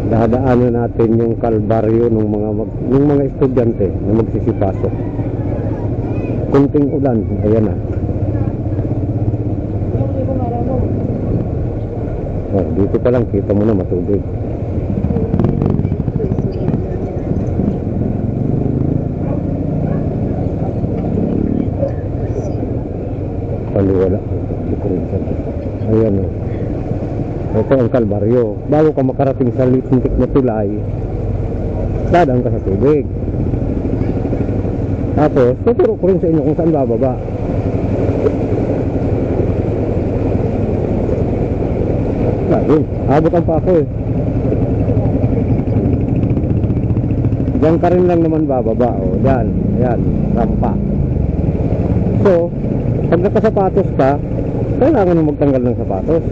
Dadaanan natin yung kalbaryo ng mga estudyante na magsisipasok. Kunting ulan, ayan na. Oh, dito pa lang kita mo na matubig. Paliwala. Ayan o. Ito ang kalbaryo. Bago ka makarating sa lintik na tulay, dadaan ka sa tubig. Tapos, tuturo ko rin sa inyo kung saan bababa. Ayun, abutan pa ako eh. Diyan ka rin lang naman bababa. O, diyan. Ayan, rampa. So, pag nakasapatos ka, kailangan mo magtanggal ng sapatos.